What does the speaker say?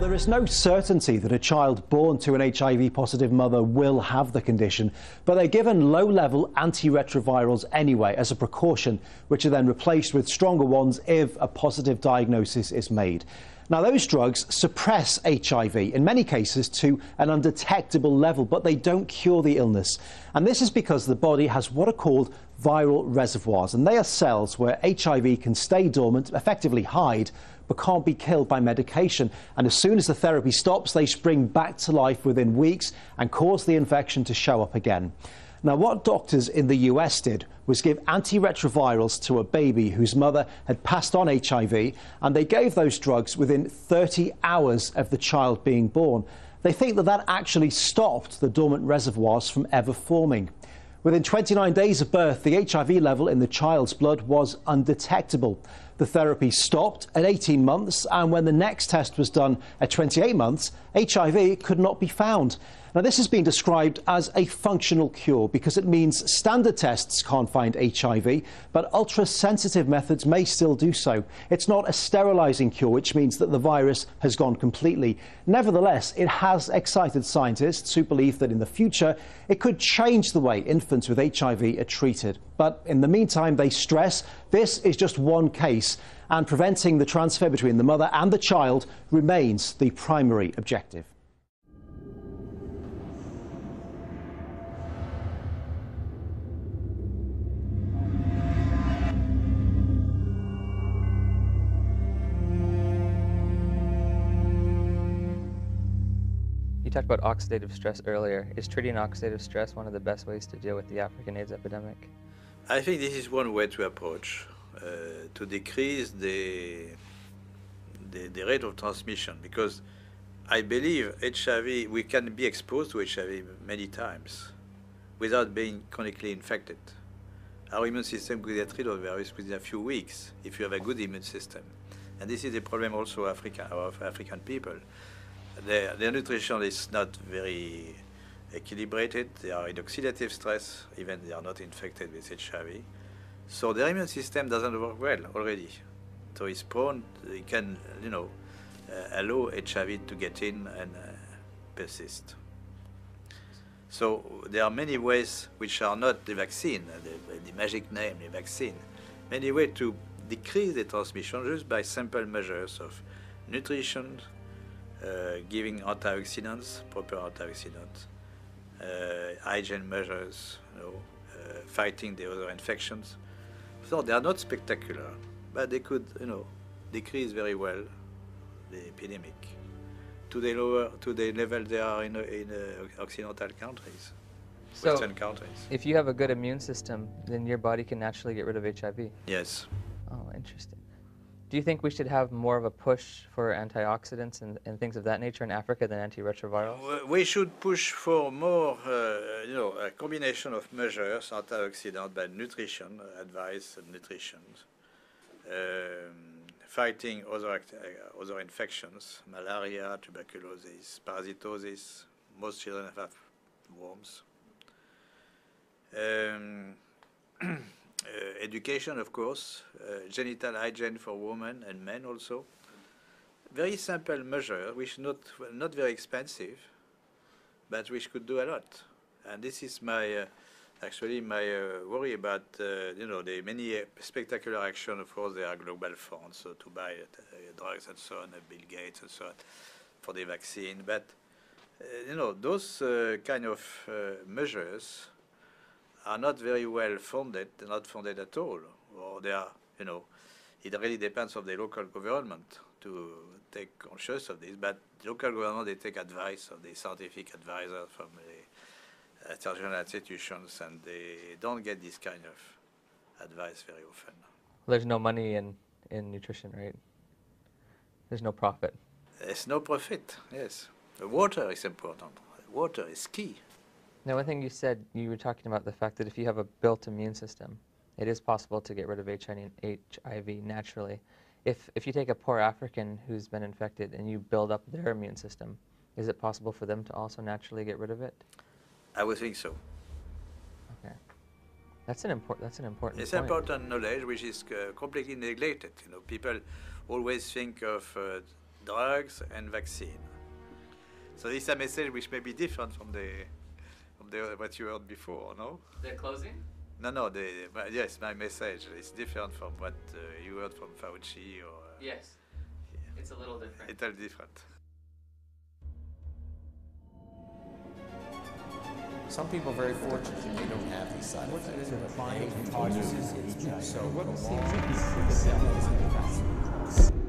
There is no certainty that a child born to an HIV-positive mother will have the condition, but they're given low-level antiretrovirals anyway as a precaution, which are then replaced with stronger ones if a positive diagnosis is made. Now, those drugs suppress HIV, in many cases to an undetectable level, but they don't cure the illness. And this is because the body has what are called viral reservoirs, and they are cells where HIV can stay dormant, effectively hide, but can't be killed by medication. And as soon as the therapy stops, they spring back to life within weeks and cause the infection to show up again. Now, what doctors in the US did was give antiretrovirals to a baby whose mother had passed on HIV, and they gave those drugs within 30 hours of the child being born. They think that that actually stopped the dormant reservoirs from ever forming. Within 29 days of birth, the HIV level in the child's blood was undetectable. The therapy stopped at 18 months, and when the next test was done at 28 months, HIV could not be found. Now, this has been described as a functional cure because it means standard tests can't find HIV, but ultra-sensitive methods may still do so. It's not a sterilising cure, which means that the virus has gone completely. Nevertheless, it has excited scientists who believe that in the future it could change the way infants with HIV are treated. But in the meantime, they stress this is just one case, and preventing the transfer between the mother and the child remains the primary objective. You talked about oxidative stress earlier. Is treating oxidative stress one of the best ways to deal with the African AIDS epidemic? I think this is one way to approach, to decrease the rate of transmission, because I believe HIV, we can be exposed to HIV many times without being chronically infected. Our immune system could get rid of the virus within a few weeks if you have a good immune system. And this is the problem also of African people. Their nutrition is not very equilibrated. They are in oxidative stress, even they are not infected with HIV. So their immune system doesn't work well already. So it's prone, it can, allow HIV to get in and persist. So there are many ways which are not the vaccine, the magic name, the vaccine. Many ways to decrease the transmission just by simple measures of nutrition, giving antioxidants, proper antioxidants, hygiene measures, fighting the other infections. So they are not spectacular, but they could, decrease very well the epidemic to the level they are in Occidental countries, Western countries. If you have a good immune system, then your body can naturally get rid of HIV. Yes. Oh, interesting. Do you think we should have more of a push for antioxidants and things of that nature in Africa than antiretrovirals? We should push for more, a combination of measures, antioxidant by nutrition, advice and nutrition, fighting other infections, malaria, tuberculosis, parasitosis. Most children have worms. Education, of course, genital hygiene for women and men also. Very simple measure, which not very expensive, but which could do a lot. And this is my worry about the many spectacular action. Of course, there are global funds so to buy drugs and so on, Bill Gates and so on, for the vaccine. But those kind of measures are not very well funded, not funded at all, or they are, it really depends on the local government to take conscious of this, but the local government, they take advice of the scientific advisors from the international institutions, and they don't get this kind of advice very often. There's no money in nutrition, right? There's no profit. There's no profit, yes. The water is important. Water is key. Now, one thing you said, you were talking about the fact that if you have a built immune system, it is possible to get rid of HIV naturally. If you take a poor African who's been infected and you build up their immune system, is it possible for them to also naturally get rid of it? I would think so. Okay, that's an important. It's point. Important knowledge which is completely neglected. People always think of drugs and vaccine. So this is a message which may be different from the what you heard before, no? The closing? No, yes, my message is different from what you heard from Fauci or... Yes, yeah. it's a little different. It's a little different. Some people are very fortunate and they don't have these side effects. But